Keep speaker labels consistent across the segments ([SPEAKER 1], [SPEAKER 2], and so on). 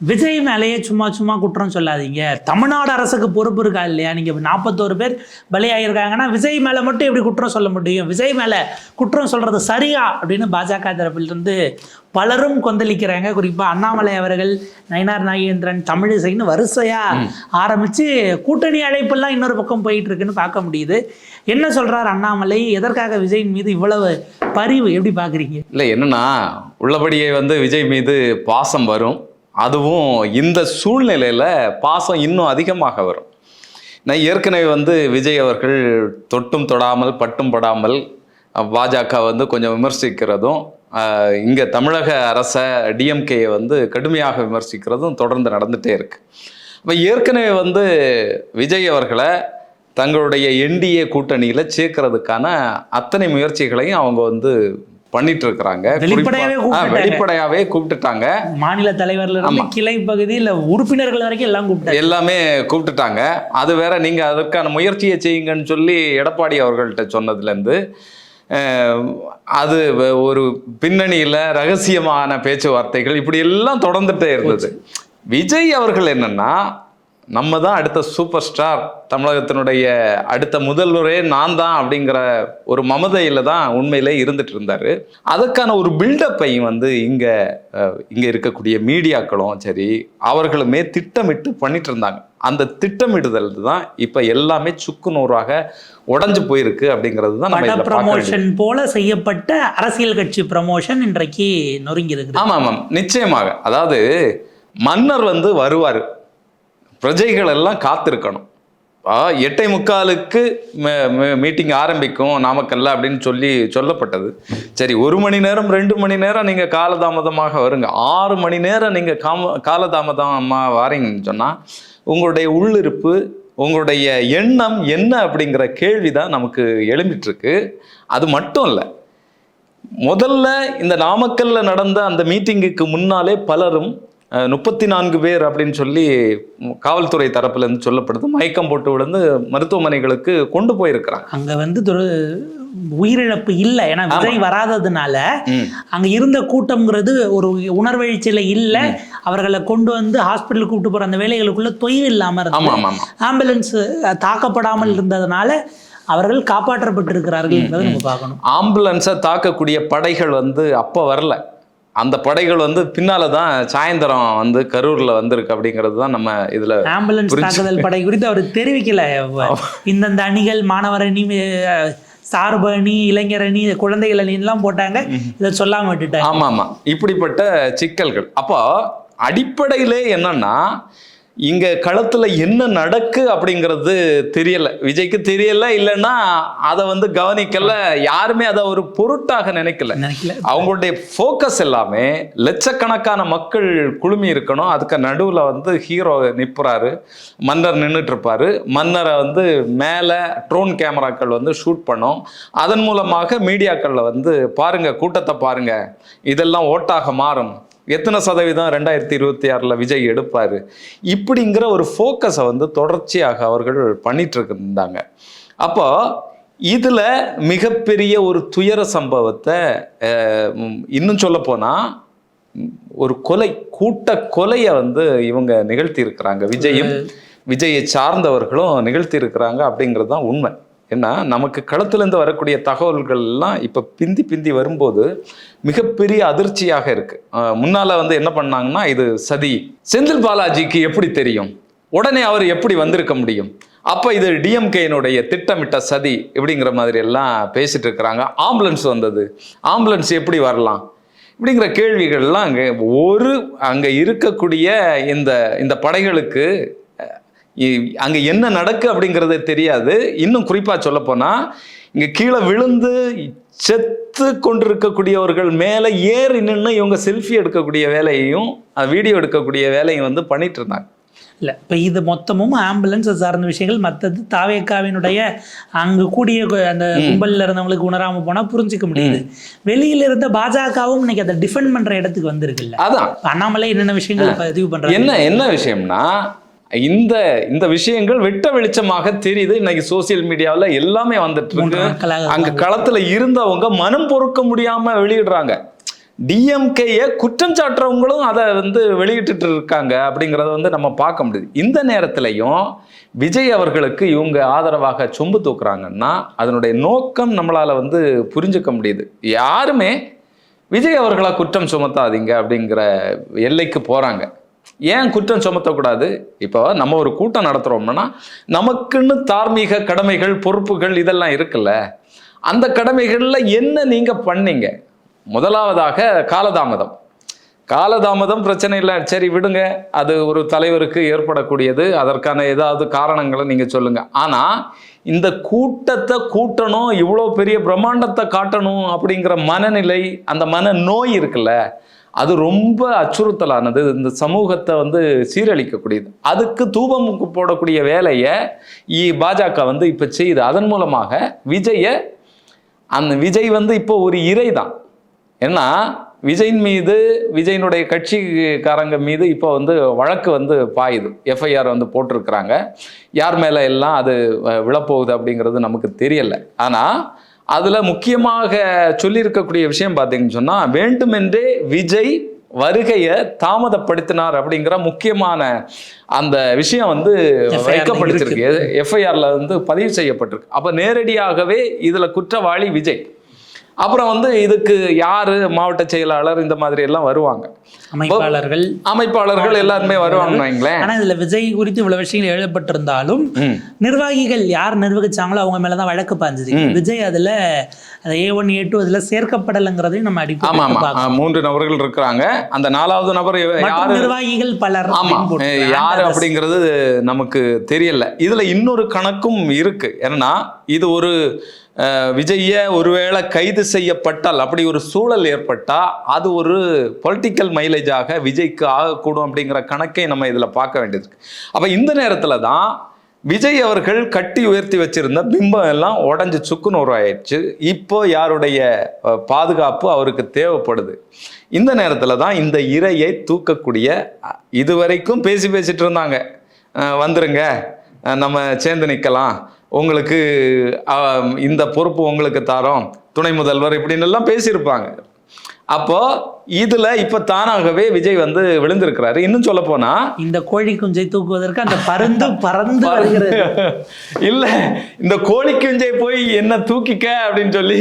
[SPEAKER 1] விஜய் மேலேயே சும்மா சும்மா குற்றம் சொல்லாதீங்க. தமிழ்நாடு அரசுக்கு பொறுப்பு இருக்கா இல்லையா? நீங்கள் 41 பேர் பலியாகிருக்காங்கன்னா விஜய் மேலே மட்டும் எப்படி குற்றம் சொல்ல முடியும்? விஜய் மேலே குற்றம் சொல்கிறது சரியா அப்படின்னு பாஜக தரப்பிலிருந்து பலரும் கொந்தளிக்கிறாங்க. குறிப்பாக அண்ணாமலை அவர்கள், நயினார் நாகேந்திரன், தமிழிசைன்னு வரிசையாக ஆரம்பித்து கூட்டணி அழைப்பெல்லாம் இன்னொரு பக்கம் போயிட்டு இருக்குன்னு பார்க்க முடியுது. என்ன சொல்கிறார் அண்ணாமலை? எதற்காக விஜயின் மீது இவ்வளவு பரிவு? எப்படி பார்க்குறீங்க?
[SPEAKER 2] இல்லை, என்னன்னா உள்ளபடியே விஜய் மீது பாசம் வரும். அதுவும் இந்த சூழ்நிலையில் பாசம் இன்னும் அதிகமாக வரும். நான் ஏற்கனவே விஜய் அவர்கள் தொட்டும் தொடாமல் பட்டும் படாமல் பாஜக கொஞ்சம் விமர்சிக்கிறதும், இங்கே தமிழக அரசை டிஎம்கேயை கடுமையாக விமர்சிக்கிறதும் தொடர்ந்து நடந்துகிட்டே இருக்கு. இப்போ ஏற்கனவே விஜய் அவர்களை தங்களுடைய என்டிஏ கூட்டணியில் சேர்க்கறதுக்கான அத்தனை முயற்சிகளையும் அவங்க பண்ணிட்டு இருக்கிறாங்க. வெளிப்படையாவே கூப்பிட்டுட்டாங்க.
[SPEAKER 1] மாநில தலைவர்ல இருந்து கிளை பகுதியில் உறுப்பினர்கள் வரைக்கும் எல்லாமே
[SPEAKER 2] கூப்பிட்டுட்டாங்க. அது வேற, நீங்க அதற்கான முயற்சியை செய்யுங்கன்னு சொல்லி எடப்பாடி அவர்கள்ட்ட சொன்னதுலேருந்து அது ஒரு பின்னணியில் ரகசியமான பேச்சுவார்த்தைகள் இப்படி எல்லாம் தொடர்ந்துட்டே இருந்தது. விஜய் அவர்கள் என்னன்னா, நம்ம தான் அடுத்த சூப்பர் ஸ்டார், தமிழகத்தினுடைய அடுத்த முதல்வரே நான் தான் அப்படிங்கிற ஒரு மமதையில் தான் உண்மையிலே இருந்துட்டு இருந்தார். அதுக்கான ஒரு பில்டப்பையும் இங்கே இருக்கக்கூடிய மீடியாக்களும் சரி அவர்களுமே திட்டமிட்டு பண்ணிட்டு இருந்தாங்க. அந்த திட்டமிடுதல் தான் இப்போ எல்லாமே சுக்குநூறாக உடஞ்சு போயிருக்கு அப்படிங்கிறது தான் நம்ம
[SPEAKER 1] ப்ரமோஷன் போல செய்யப்பட்ட அரசியல் கட்சி ப்ரமோஷன் இன்றைக்கு நொறுங்கி இருக்கு.
[SPEAKER 2] ஆமாம், நிச்சயமாக. அதாவது மன்னர் வருவார், பிரஜைகள் எல்லாம் காத்திருக்கணும். 8:45 மீட்டிங் ஆரம்பிக்கும் நாமக்கல்ல அப்படின்னு சொல்லப்பட்டது. சரி, 1 மணி நேரம் 2 மணி நேரம் நீங்கள் காலதாமதமாக வருங்க, 6 மணி நேரம் நீங்கள் காலதாமதமாக வாரீங்கன்னு சொன்னால் உங்களுடைய உள்ளிருப்பு, உங்களுடைய எண்ணம் என்ன அப்படிங்கிற கேள்வி தான் நமக்கு எழும்பிட்டு இருக்கு. அது மட்டும் இல்லை, முதல்ல இந்த நாமக்கல்ல நடந்த அந்த மீட்டிங்குக்கு முன்னாலே பலரும் 34 பேர் அப்படின்னு சொல்லி காவல்துறை தரப்புல இருந்து சொல்லப்படுது, மயக்கம் போட்டு விழுந்து மருத்துவமனைகளுக்கு கொண்டு போயிருக்கிறாங்க.
[SPEAKER 1] அங்க உயிரிழப்பு இல்லை, ஏன்னா விஜய் வராததுனால அங்க இருந்த கூட்டம்ங்கிறது ஒரு உணர்வெழுச்சியில இல்லை. அவர்களை கொண்டு ஹாஸ்பிட்டல் கூப்பிட்டு போற அந்த வேலைகளுக்குள்ள தொய்வு இல்லாம இருந்தது. ஆம்புலன்ஸ் தாக்கப்படாமல் இருந்ததுனால அவர்கள் காப்பாற்றப்பட்டிருக்கிறார்கள் என்பதை நம்ம பார்க்கணும்.
[SPEAKER 2] ஆம்புலன்ஸை தாக்கக்கூடிய படைகள் அப்ப வரல. அந்த படைகள் பின்னால தான் சாயந்தரம் கரூர்ல வந்திருக்கு அப்படிங்கிறது தான் நம்ம இதுல.
[SPEAKER 1] ஆம்புலன்ஸ் தாக்குதல் படை குறித்து அவர் தெரிவிக்கல. இந்தந்த அணிகள், மாணவர் அணி, சார்பு அணி, இளைஞர் அணி, குழந்தைகள் அணி எல்லாம் போட்டாங்க, இதை சொல்லாம விட்டுட்டாங்க.
[SPEAKER 2] ஆமா, இப்படிப்பட்ட சிக்கல்கள். அப்போ அடிப்படையிலே என்னன்னா, இங்க களத்துல என்ன நடக்கு அப்படிங்கிறது தெரியல, விஜய்க்கு தெரியல. இல்லைன்னா அதை கவனிக்கல, யாருமே அதை ஒரு பொருட்டாக நினைக்கல. அவங்களுடைய ஃபோக்கஸ் எல்லாமே லட்சக்கணக்கான மக்கள் குழுமி இருக்கணும், அதுக்கு நடுவில் ஹீரோ நிற்கிறாரு, மன்னர் நின்றுட்டு இருப்பாரு. மன்னரை மேலே ட்ரோன் கேமராக்கள் ஷூட் பண்ணோம். அதன் மூலமாக மீடியாக்களில் பாருங்க, கூட்டத்தை பாருங்க, இதெல்லாம் ஓட்டாக மாறும், எத்தனை சதவீதம் 2026 விஜய் எடுப்பார், இப்படிங்கிற ஒரு ஃபோக்கஸை தொடர்ச்சியாக அவர்கள் பண்ணிட்டு இருந்தாங்க. அப்போ இதில் மிகப்பெரிய ஒரு துயர சம்பவத்தை, இன்னும் சொல்ல போனால் ஒரு கொலை, கூட்ட கொலையை இவங்க நிகழ்த்தி இருக்கிறாங்க. விஜயை சார்ந்தவர்களும் நிகழ்த்தி இருக்கிறாங்க அப்படிங்கிறது தான் உண்மை. ஏன்னா நமக்கு களத்திலேருந்து வரக்கூடிய தகவல்கள் எல்லாம் இப்போ பிந்தி வரும்போது மிகப்பெரிய அதிர்ச்சியாக இருக்கு. முன்னால என்ன பண்ணாங்கன்னா, இது சதி, செந்தில் பாலாஜிக்கு எப்படி தெரியும், உடனே அவர் எப்படி வந்திருக்க முடியும், அப்போ இது டிஎம்கேனுடைய திட்டமிட்ட சதி இப்படிங்கிற மாதிரி எல்லாம் பேசிட்டு இருக்கிறாங்க. ஆம்புலன்ஸ் வந்தது, ஆம்புலன்ஸ் எப்படி வரலாம் இப்படிங்கிற கேள்விகள்லாம் அங்கே இருக்கக்கூடிய இந்த படைகளுக்கு அங்கே என்ன நடக்கு அப்படிங்கிறது தெரியாது. இன்னும் குறிப்பாக சொல்ல போனால், இங்கே கீழே விழுந்து செத்து கொண்டிருக்கக்கூடியவர்கள் மேலே ஏறி நின்று இவங்க செல்ஃபி எடுக்கக்கூடிய வேலையையும் வீடியோ எடுக்கக்கூடிய வேலையும் பண்ணிட்டு இருந்தாங்க.
[SPEAKER 1] இல்லை, இப்போ இது மொத்தமும் ஆம்புலன்ஸ் சார்ந்த விஷயங்கள். மற்றது தாவேக்காவினுடைய அங்கே கூடிய அந்த கும்பலில் இருந்தவங்களுக்கு உணராமல் போனால் புரிஞ்சிக்க முடியுது. வெளியில இருந்த பாஜகவும் இன்னைக்கு அதை டிஃபெண்ட் பண்ணுற இடத்துக்கு வந்திருக்குல்ல.
[SPEAKER 2] அதான்
[SPEAKER 1] அண்ணாமலை என்னென்ன விஷயங்கள் பதிவு பண்ணுறாங்க.
[SPEAKER 2] என்ன விஷயம்னா, இந்த விஷயங்கள் வெட்ட வெளிச்சமாக தெரியுது. இன்னைக்கு சோசியல் மீடியாவில் எல்லாமே வந்துட்டு இருக்கு. அங்க களத்துல இருந்தவங்க மனம் பொறுக்க முடியாம வெளியிடுறாங்க. டிஎம்கேயை குற்றம் சாட்டுறவங்களும் அதை வந்து வெளியிட்டு இருக்காங்க அப்படிங்கிறத வந்து நம்ம பார்க்க முடியுது. இந்த நேரத்திலையும் விஜய் அவர்களுக்கு இவங்க ஆதரவாக சொம்பு தூக்குறாங்கன்னா அதனுடைய நோக்கம் நம்மளால வந்து புரிஞ்சுக்க முடியுது. யாருமே விஜய் அவர்களை குற்றம் சுமத்தாதீங்க அப்படிங்கிற எல்லைக்கு போறாங்க. ஏன் குற்றம் சுமத்தக்கூடாது? இப்போ நம்ம ஒரு கூட்டம் நடத்துறோம்னா நமக்குன்னு தார்மீக கடமைகள், பொறுப்புகள் இதெல்லாம் இருக்குல்ல. அந்த கடமைகள்ல என்ன நீங்க பண்ணீங்க? முதலாவதாக காலதாமதம் பிரச்சனை இல்லை, சரி விடுங்க, அது ஒரு தலைவருக்கு ஏற்படக்கூடியது, அதற்கான ஏதாவது காரணங்களை நீங்க சொல்லுங்க. ஆனா இந்த கூட்டத்தை கூட்டணும், இவ்வளோ பெரிய பிரம்மாண்டத்தை காட்டணும் அப்படிங்கிற மனநிலை, அந்த மன நோய் இருக்குல்ல, அது ரொம்ப அச்சுறுத்தலானது, இந்த சமூகத்தை வந்து சீரழிக்கக்கூடியது. அதுக்கு தூபம் போடக்கூடிய வேலையை பாஜக வந்து இப்போ செய்யுது. அதன் மூலமாக விஜய் வந்து இப்போ ஒரு இறை தான். ஏன்னா விஜயின் மீது, விஜயினுடைய கட்சிக்காரங்க மீது இப்போ வந்து வழக்கு வந்து பாயுது, எஃப்ஐஆர் வந்து போட்டிருக்கிறாங்க. யார் மேலே எல்லாம் அது விழப்போகுது அப்படிங்கிறது நமக்கு தெரியலை. ஆனால் அதில் முக்கியமாக சொல்லியிருக்கக்கூடிய விஷயம் பார்த்தீங்கன்னு சொன்னால், வேண்டுமென்றே விஜய் வருகையை தாமதப்படுத்தினார் அப்படிங்கிற முக்கியமான அந்த விஷயம் வந்து வைக்கப்பட்டிருக்கு, எஃப்ஐஆர்ல வந்து பதிவு செய்யப்பட்டிருக்கு. அப்போ நேரடியாகவே இதில் குற்றவாளி விஜய். அப்புறம் வந்து இதுக்கு யாரு மாவட்ட செயலாளர் இந்த மாதிரி எல்லாம் வருவாங்க, அமைப்பாளர்கள் எல்லாருமே வருவாங்க.
[SPEAKER 1] ஆனா இதுல விஜய் குறித்து இவ்வளவு விஷயங்கள் எழுதப்பட்டிருந்தாலும் நிர்வாகிகள் யார் நிர்வகிச்சாங்களோ அவங்க மேலதான் வழக்கு பாஞ்சது. விஜய் அதுல A1 A2 அதுல சேர்க்கப்படலைங்கிறதையும் நம்ம அடிப்படை
[SPEAKER 2] 3 நபர்கள் இருக்கிறாங்க. அந்த 4வது நபர் யாரு,
[SPEAKER 1] நிர்வாகிகள் பலர்
[SPEAKER 2] யாரு அப்படிங்கிறது நமக்கு தெரியல. இதுல இன்னொரு கணக்கும் இருக்கு. ஏன்னா இது ஒரு விஜய ஒருவேளை கைது செய்யப்பட்டால், அப்படி ஒரு சூழல் ஏற்பட்டா அது ஒரு பொலிட்டிக்கல் மைலேஜாக விஜய்க்கு ஆகக்கூடும் அப்படிங்கிற கணக்கை நம்ம இதுல பார்க்க வேண்டியது. அப்ப இந்த நேரத்துல தான் விஜய் அவர்கள் கட்டி உயர்த்தி வச்சிருந்த பிம்பம் எல்லாம் உடஞ்சி சுக்குநூறு ஆயிடுச்சு. இப்போ யாருடைய பாதுகாப்பு அவருக்கு தேவைப்படுது? இந்த நேரத்துல தான் இந்த இரையை தூக்கக்கூடிய, இதுவரைக்கும் பேசிட்டு இருந்தாங்க, வந்துருங்க நம்ம சேர்ந்து நிற்கலாம், உங்களுக்கு இந்த பொறுப்பு உங்களுக்கு தரோம், துணை முதல்வர் இப்படின்னு எல்லாம் பேசியிருப்பாங்க. அப்போ இதுல இப்ப தானாகவே விஜய் வந்து விழுந்திருக்கிறாரு. இன்னும் சொல்ல போனா
[SPEAKER 1] இந்த கோழி குஞ்சை தூக்குவதற்கு அந்த பறந்து வருகிறது
[SPEAKER 2] இல்ல, இந்த கோழி குஞ்சை போய் என்ன தூக்கிக்க அப்படின்னு சொல்லி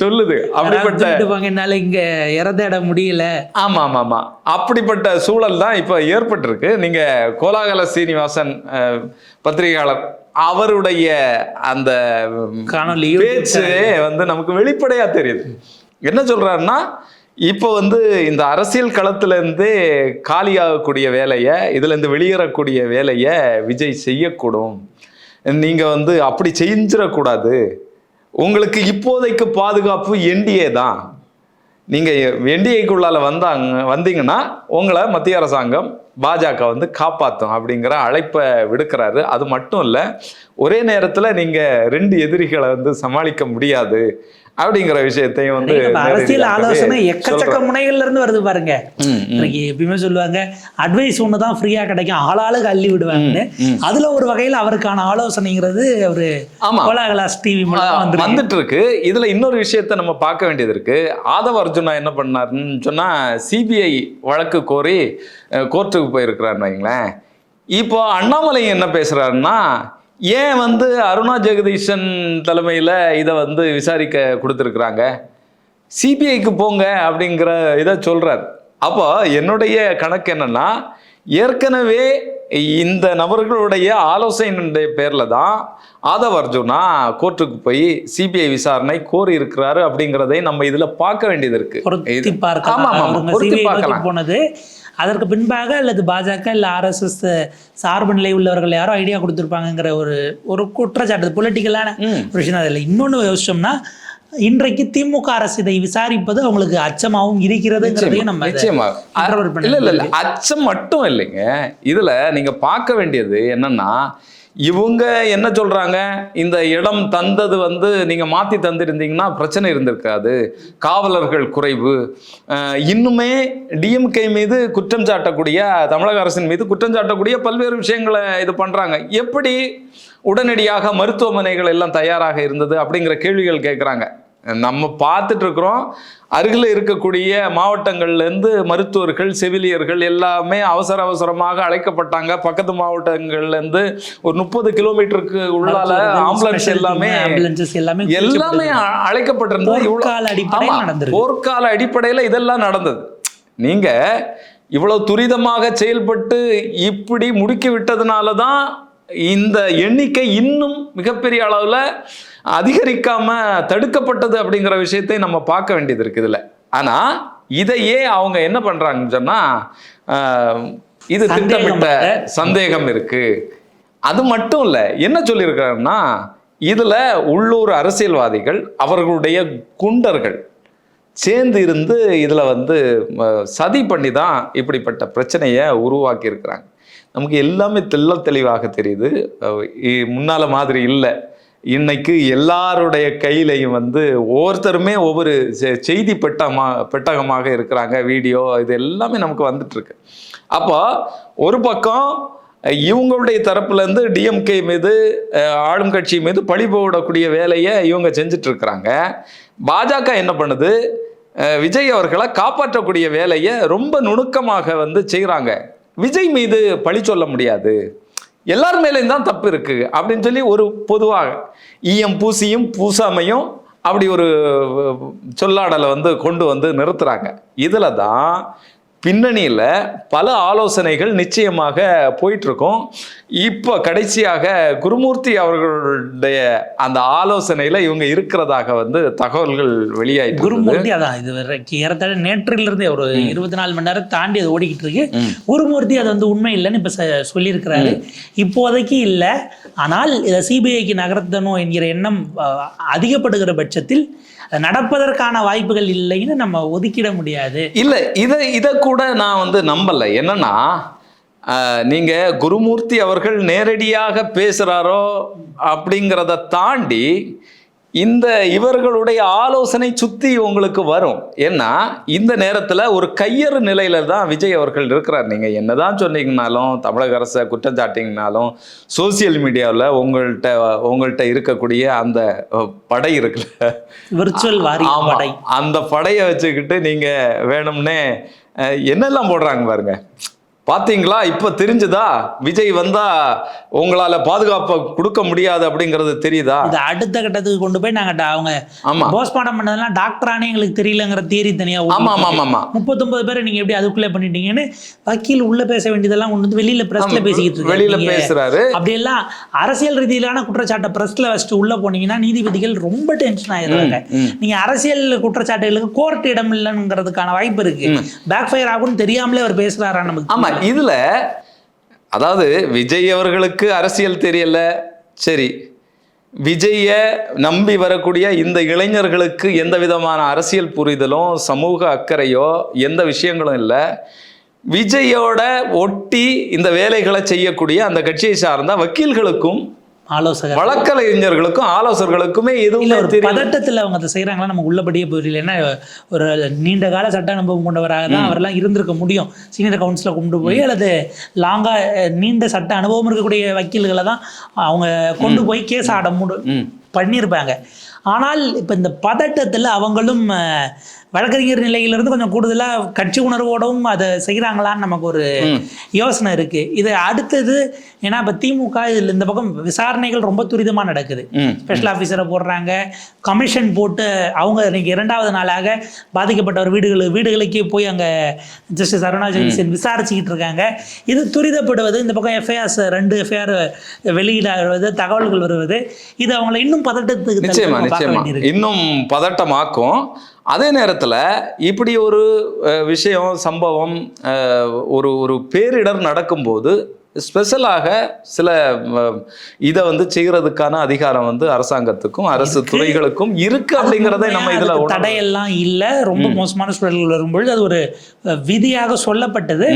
[SPEAKER 2] சொல்லுது. அப்படிப்பட்ட
[SPEAKER 1] என்னால இங்க இறந்தேட முடியல.
[SPEAKER 2] ஆமா ஆமா ஆமா, அப்படிப்பட்ட சூழல் தான் இப்ப ஏற்பட்டிருக்கு. நீங்க கோலாகல சீனிவாசன் பத்திரிகையாளர், அவருடைய அந்த
[SPEAKER 1] காணொலி
[SPEAKER 2] பேச்சு வந்து நமக்கு வெளிப்படையா தெரியுது. என்ன சொல்றாருன்னா, இப்போ வந்து இந்த அரசியல் களத்துல இருந்து காலியாகக்கூடிய வேலையை, இதுல இருந்து வெளியேறக்கூடிய வேலையை விஜய் செய்யக்கூடும். நீங்க வந்து அப்படி செஞ்சிடக்கூடாது. உங்களுக்கு இப்போதைக்கு பாதுகாப்பு என்டிஏ தான். நீங்க என்டிஏக்குள்ளால வந்தீங்கன்னா உங்களை மத்திய அரசாங்கம் பாஜக வந்து காப்பாற்றும் அப்படிங்கிற அழைப்பை விடுக்கிறாரு. அது மட்டும் இல்லை, ஒரே நேரத்தில் நீங்க 2 எதிரிகளை வந்து சமாளிக்க முடியாது அப்படிங்கிற விஷயத்தையும் வந்து
[SPEAKER 1] அரசியல் ஆலோசனை எக்கச்சக்க முனைகள்ல இருந்து வருது பாருங்க. எப்பயுமே சொல்லுவாங்க அட்வைஸ் ஒண்ணுதான் ஃப்ரீயா கிடைக்கும், ஆளாளுக்கு அள்ளி விடுவாங்கன்னு. அதுல ஒரு வகையில அவருக்கான ஆலோசனைங்கிறது அவரு கோலாகலாஸ் டிவி மூலம்
[SPEAKER 2] வந்துட்டு இருக்கு. இதுல இன்னொரு விஷயத்த நம்ம பார்க்க வேண்டியது இருக்கு. ஆதவ அர்ஜுனா என்ன பண்ணாருன்னு சொன்னா, சிபிஐ வழக்கு கோரி கோர்ட்டுக்கு போயிருக்கிறாருன்னு வைங்களேன். இப்போ அண்ணாமலை என்ன பேசுறாருன்னா, ஏன் வந்து அருணா ஜெகதீஷன் தலைமையில் இதை வந்து விசாரிக்க கொடுத்துருக்குறாங்க, சிபிஐக்கு போங்க அப்படிங்கிற இதை சொல்கிறார். அப்போ என்னுடைய கணக்கு என்னன்னா, ஏற்கனவே இந்த நபர்களுடைய ஆலோசனையுடைய பேரில் தான் ஆதவ அர்ஜுனா கோர்ட்டுக்கு போய் சிபிஐ விசாரணை கோரி இருக்கிறாரு அப்படிங்கிறதை நம்ம இதில் பார்க்க வேண்டியது இருக்கு.
[SPEAKER 1] போனது அதற்கு பின்பாக அல்லது பாஜக இல்லை RSS சார்பு நிலை உள்ளவர்கள் யாரோ ஐடியா கொடுத்துருப்பாங்கிற ஒரு குற்றச்சாட்டு, பொலிட்டிக்கலான ஒரு விஷயம். அதில் இன்னொன்று யோசிச்சோம்னா, இன்றைக்கு திமுக அரசு இதை விசாரிப்பது அவங்களுக்கு அச்சமாகவும் இருக்கிறதுங்கிறதையும் நம்ம
[SPEAKER 2] இல்ல அச்சம் மட்டும் இல்லைங்க. இதுல நீங்க பார்க்க வேண்டியது என்னன்னா, இவங்க என்ன சொல்றாங்க, இந்த இடம் தந்தது வந்து நீங்க மாத்தி தந்திருந்தீங்கன்னா பிரச்சனை இருந்திருக்காது, காவலர்கள் குறைவு, இன்னுமே டிஎம்கே மீது குற்றம் சாட்டக்கூடிய, தமிழக அரசின் மீது குற்றம் சாட்டக்கூடிய பல்வேறு விஷயங்களை இது பண்றாங்க. எப்படி உடனடியாக மருத்துவமனைகள் எல்லாம் தயாராக இருந்தது அப்படிங்கிற கேள்விகள் கேட்குறாங்க. நம்ம பார்த்துட்டு இருக்கிறோம். அருகில் இருக்கக்கூடிய மாவட்டங்கள்லேருந்து மருத்துவர்கள், செவிலியர்கள் எல்லாமே அவசரமாக அழைக்கப்பட்டாங்க. பக்கத்து மாவட்டங்கள்லேருந்து ஒரு 30 கிலோமீட்டருக்கு உள்ளால ஆம்புலன்ஸ் எல்லாமே அழைக்கப்பட்டிருந்தது. போர்க்கால அடிப்படையில் இதெல்லாம் நடந்தது. நீங்க இவ்வளவு துரிதமாக செயல்பட்டு இப்படி முடுக்கி விட்டதுனால தான் இந்த எண்ணிக்கை இன்னும் மிகப்பெரிய அளவில் அதிகரிக்காம தடுக்கப்பட்டது அப்படிங்கிற விஷயத்தை நம்ம பார்க்க வேண்டியது இருக்கு இதுல. ஆனா இதையே அவங்க என்ன பண்றாங்கன்னு சொன்னா, இது திட்டமிட்ட சந்தேகம் இருக்கு. அது மட்டும் இல்ல, என்ன சொல்லியிருக்காங்கன்னா, இதுல உள்ளூர் அரசியல்வாதிகள், அவர்களுடைய குண்டர்கள் சேர்ந்து இருந்து இதுல சதி பண்ணி தான் இப்படிப்பட்ட பிரச்சனையை உருவாக்கி இருக்கிறாங்க. நமக்கு எல்லாமே தெளிவாக தெரியுது. முன்னால மாதிரி இல்லை. இன்னைக்கு எல்லாருடைய கையிலையும் ஒவ்வொருத்தருமே ஒவ்வொரு செய்தி பெட்டகமாக இருக்கிறாங்க. வீடியோ இது எல்லாமே நமக்கு வந்துட்டு இருக்கு. அப்போ ஒரு பக்கம் இவங்களுடைய தரப்புல இருந்து டிஎம்கே மீது, ஆளும் கட்சி மீது பழி போடக்கூடிய வேலையை இவங்க செஞ்சுட்டு இருக்கிறாங்க. பாஜக என்ன பண்ணுது, விஜய் அவர்களை காப்பாற்றக்கூடிய வேலையை ரொம்ப நுணுக்கமாக செய்கிறாங்க. விஜய் மீது பழி சொல்ல முடியாது, எல்லார் மேலேயும் தான் தப்பு இருக்கு அப்படின்னு சொல்லி ஒரு பொதுவாக ஈயம் பூசியும் பூசாமையும் அப்படி ஒரு சொல்லாடலை கொண்டு நிறுத்துறாங்க. இதுல தான் பின்னணியில் பல ஆலோசனைகள் நிச்சயமாக போயிட்டு இருக்கும். இப்போ கடைசியாக குருமூர்த்தி அவர்களுடைய அந்த ஆலோசனையில் இவங்க இருக்கிறதாக தகவல்கள் வெளியாயிட்டு.
[SPEAKER 1] குருமூர்த்தி அதான் இது ஏறத்தாழ நேற்றிலிருந்து ஒரு 24 மணி நேரம் தாண்டி அது ஓடிக்கிட்டு இருக்கு. குருமூர்த்தி அது உண்மை இல்லைன்னு இப்போ சொல்லியிருக்கிறாரு. இப்போதைக்கு இல்லை, ஆனால் இதை சிபிஐக்கு நகர்த்தணும் என்கிற எண்ணம் அதிகப்படுகிற பட்சத்தில் நடப்பதற்கான வாய்ப்புகள் இல்லைன்னு நம்ம ஒதுக்கிட முடியாது.
[SPEAKER 2] இல்லை, இதை கூட நான் நம்பலை. என்னன்னா, நீங்க குருமூர்த்தி அவர்கள் நேரடியாக பேசுறாரோ அப்படிங்கிறத தாண்டி இந்த இவர்களுடைய ஆலோசனை சுத்தி உங்களுக்கு வரும். ஏன்னா இந்த நேரத்தில் ஒரு கையறு நிலையில தான் விஜய் அவர்கள் இருக்கிறார். நீங்க என்னதான் சொன்னீங்கனாலும், தமிழக அரசை குற்றம் சாட்டிங்கனாலும், சோசியல் மீடியாவில் உங்கள்கிட்ட இருக்கக்கூடிய அந்த படை இருக்குல்ல,
[SPEAKER 1] விர்ச்சுவல் வாரியர் படை,
[SPEAKER 2] அந்த படையை வச்சுக்கிட்டு நீங்க வேணும்னே என்னெல்லாம் போடுறாங்க பாருங்க. பாத்தீங்களா, இப்ப தெரிஞ்சுதா விஜய் வந்தா உங்களால பாதுகாப்பை கொடுக்க முடியாது அப்படிங்கிறது தெரியுதா?
[SPEAKER 1] இது அடுத்த கட்டத்துக்கு கொண்டு போய் நாங்க அவங்க போஸ்ட்மார்ட்டம் பண்ணதெல்லாம் டாக்டரானே எங்களுக்கு தெரியலங்கிற தியரி தனியா. 39 பேரை நீங்க எப்படி அதுக்குள்ளே பண்ணிட்டீங்கன்னு வக்கீல் உள்ள பேச வேண்டியதெல்லாம் கொண்டு வெளியில பிரஸ்ல பேசிக்கிட்டு இருக்கு.
[SPEAKER 2] வெளியில பேசுறாரு.
[SPEAKER 1] அப்படி எல்லாம் அரசியல் ரீதியிலான குற்றச்சாட்டை பிரஸ்ல வச்சுட்டு உள்ள போனீங்கன்னா நீதிபதிகள் ரொம்ப டென்ஷன் ஆயிடுறாங்க. நீங்க அரசியல் குற்றச்சாட்டுகளுக்கு கோர்ட் இடம் இல்லைங்கிறதுக்கான வாய்ப்பு இருக்கு. பேக் ஃபயர் ஆகும்னு தெரியாமலே அவர் பேசுறாரா நமக்கு.
[SPEAKER 2] இதுல அதாவது விஜய் அவர்களுக்கு அரசியல் தெரியல, சரி, விஜய நம்பி வரக்கூடிய இந்த இளைஞர்களுக்கு எந்த விதமான அரசியல் புரிதலும் சமூக அக்கறையோ எந்த விஷயங்களும் இல்லை. விஜயோட ஒட்டி இந்த வேலைகளை செய்யக்கூடிய அந்த கட்சியை சார்ந்த வக்கீல்களுக்கும்
[SPEAKER 1] ஆலோசகர்
[SPEAKER 2] வழக்கறிஞர்களுக்கும் ஆலோசகர்களுக்குமே எதுவும்
[SPEAKER 1] பதட்டத்தில் அவங்க அதை செய்கிறாங்களா நமக்கு உள்ளபடியே புரியல. ஏன்னா ஒரு நீண்ட கால சட்ட அனுபவம் கொண்டவராக தான் அவரெல்லாம் இருந்திருக்க முடியும். சீனியர் கவுன்சிலை கொண்டு போய் அல்லது நீண்ட சட்ட அனுபவம் இருக்கக்கூடிய வக்கீல்களை தான் அவங்க கொண்டு போய் கேஸ் ஆட பண்ணியிருப்பாங்க. ஆனால் இப்போ இந்த பதட்டத்தில் அவங்களும் வழக்கறிஞர் நிலையிலிருந்து கொஞ்சம் கூடுதலாக கட்சி உணர்வோடவும் அதை செய்கிறாங்களான்னு நமக்கு ஒரு யோசனை இருக்குது. இது அடுத்தது ஏன்னா இப்போ திமுக இதில் இந்த பக்கம் விசாரணைகள் ரொம்ப துரிதமாக நடக்குது. ஸ்பெஷல் ஆஃபீஸரை போடுறாங்க, கமிஷன் போட்டு அவங்க இன்னைக்கு 2வது நாளாக பாதிக்கப்பட்டவர் வீடுகளுக்கே போய் அங்கே ஜஸ்டிஸ் அருணா ஜெகதீசன் விசாரிச்சுக்கிட்டு இருக்காங்க. இது துரிதப்படுவது, இந்த பக்கம் எஃப்ஐஆர்ஸ் 2 எஃப்ஐஆர் வெளியிடுவது, தகவல்கள் வருவது, இது அவங்களை இன்னும் பதட்டத்துக்கு
[SPEAKER 2] இன்னும் பதட்டமாக்கும். அதே நேரத்தில் இப்படி ஒரு விஷயம் சம்பவம் ஒரு பேரிடர் நடக்கும்போது ஸ்பெஷலாக சில இதை செய்யறதுக்கான அதிகாரம் அரசாங்கத்துக்கும் அரசு துறைகளுக்கும் இருக்கு அப்படிங்கிறத நம்ம இதுல
[SPEAKER 1] தடையெல்லாம் இல்லை. ரொம்ப மோசமான சூழல்கள் வரும்பொழுது அது ஒரு விதியாக சொல்லப்பட்டது.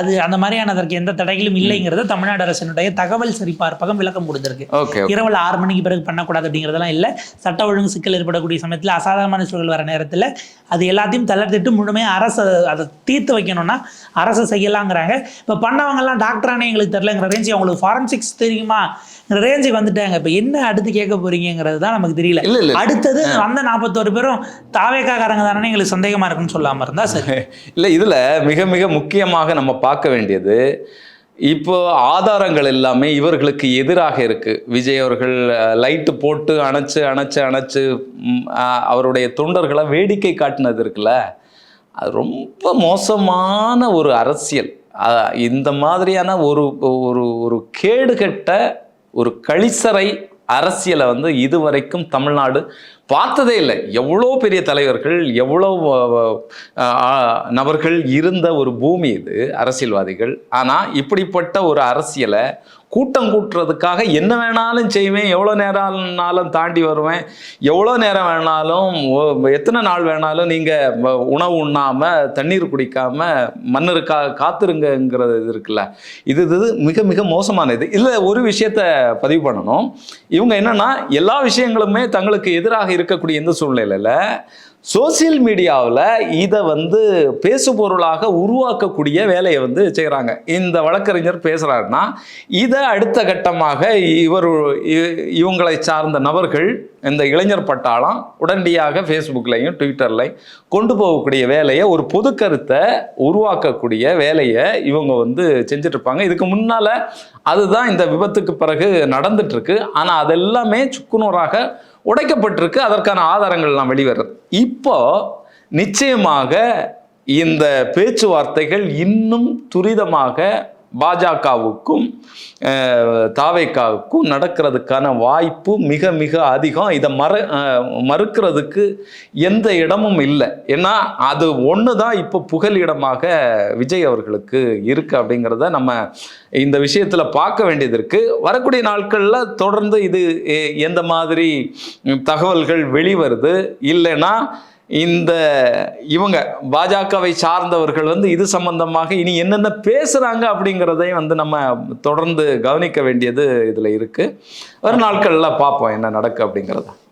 [SPEAKER 1] அது அந்த மாதிரியான அதற்கு எந்த தடைகளும் இல்லைங்கிறத தமிழ்நாடு அரசினுடைய தகவல் சரிபார்ப்பகம் விளக்கம் கொடுத்திருக்கு. இரவு 6 மணிக்கு பிறகு பண்ணக்கூடாது அப்படிங்கிறதெல்லாம் இல்லை. சட்ட ஒழுங்கு சிக்கல் ஏற்படக்கூடிய சமயத்தில் அசாதாரணமான சூழல் வர நேரத்தில் அது எல்லாத்தையும் தளர்த்திட்டு முழுமையாக அரசு அதை தீர்த்து வைக்கணும்னா அரசு செய்யலாங்கிறாங்க. இப்போ பண்ணவங்கலாம் டாக்டரானே எங்களுக்கு தெரியலங்கிற ரேஞ்சு, அவங்களுக்கு ஃபாரன்சிக்ஸ் தெரியுமா ரேஞ்சுக்கு வந்துட்டாங்க. இப்போ என்ன அடுத்து கேட்க போறீங்கிறது தான் நமக்கு தெரியல. அடுத்தது அந்த 41 பேரும் தாவேக்காரங்க தானே எங்களுக்கு சந்தேகமா இருக்குன்னு சொல்லாம இருந்தா சரி.
[SPEAKER 2] இல்லை, இதுல மிக மிக முக்கியமாக நம்ம பார்க்க வேண்டியது, இப்போ ஆதாரங்கள் எல்லாமே இவர்களுக்கு எதிராக இருக்கு. விஜய் அவர்கள் லைட்டு போட்டு அணைச்சு அவருடைய தொண்டர்களை வேடிக்கை காட்டினது இருக்குல்ல, அது ரொம்ப மோசமான ஒரு அரசியல். இந்த மாதிரியான ஒரு ஒரு ஒரு கேடுகட்ட ஒரு கழிசறை அரசியலை வந்து இதுவரைக்கும் தமிழ்நாடு பார்த்ததே இல்லை. எவ்வளோ பெரிய தலைவர்கள், எவ்வளோ நபர்கள் இருந்த ஒரு பூமி இது, அரசியல்வாதிகள். ஆனால் இப்படிப்பட்ட ஒரு அரசியலை கூட்டம் கூட்டுறதுக்காக என்ன வேணாலும் செய்வேன், எவ்வளோ நேரம்னாலும் தாண்டி வருவேன், எவ்வளோ நேரம் வேணாலும், எத்தனை நாள் வேணாலும் நீங்கள் உணவு உண்ணாமல் தண்ணீர் குடிக்காமல் மன்னருக்காக காத்திருங்கிறது இது இருக்குல்ல, இது மிக மிக மோசமானது. இதில் ஒரு விஷயத்தை பதிவு பண்ணணும். இவங்க என்னன்னா எல்லா விஷயங்களுமே தங்களுக்கு எதிராக இருக்கக்கூடிய இந்த சூழ்நிலையில் சோசியல் மீடியாவில் இதை வந்து பேசுபொருளாக உருவாக்கக்கூடிய வேலையை வந்து செய்கிறாங்க. இந்த வழக்கறிஞர் பேசுகிறாருன்னா இதை அடுத்த கட்டமாக இவங்களை சார்ந்த நபர்கள், இந்த இளைஞர் பட்டாளம் உடனடியாக ஃபேஸ்புக்லையும் ட்விட்டர்லையும் கொண்டு போகக்கூடிய வேலையை, ஒரு பொது கருத்தை உருவாக்கக்கூடிய வேலையை இவங்க வந்து செஞ்சுட்டு இருப்பாங்க. இதுக்கு முன்னால் அதுதான் இந்த விபத்துக்கு பிறகு நடந்துட்டுருக்கு. ஆனால் அதெல்லாமே சுக்குநூறாக உடைக்கப்பட்டிருக்கு. அதற்கான ஆதாரங்கள்லாம் வெளிவருது. இப்போ நிச்சயமாக இந்த பேச்சுவார்த்தைகள் இன்னும் துரிதமாக பாஜகவுக்கும் தாவேக்காவுக்கும் நடக்கிறதுக்கான வாய்ப்பு மிக மிக அதிகம். இதை மறுக்கிறதுக்கு எந்த இடமும் இல்லை. ஏன்னா அது ஒன்று தான் இப்போ புகலிடமாக விஜய் அவர்களுக்கு இருக்கு அப்படிங்கிறத நம்ம இந்த விஷயத்தில் பார்க்க வேண்டியது இருக்கு. வரக்கூடிய நாட்களில் தொடர்ந்து இது எந்த மாதிரி தகவல்கள் வெளிவருது, இல்லைன்னா இவங்க பாஜகவை சார்ந்தவர்கள் வந்து இது சம்பந்தமாக இனி என்னென்ன பேசுறாங்க அப்படிங்கிறதையும் வந்து நம்ம தொடர்ந்து கவனிக்க வேண்டியது இதுல இருக்கு. வரும் நாட்கள்ல பார்ப்போம் என்ன நடக்கு அப்படிங்கிறத.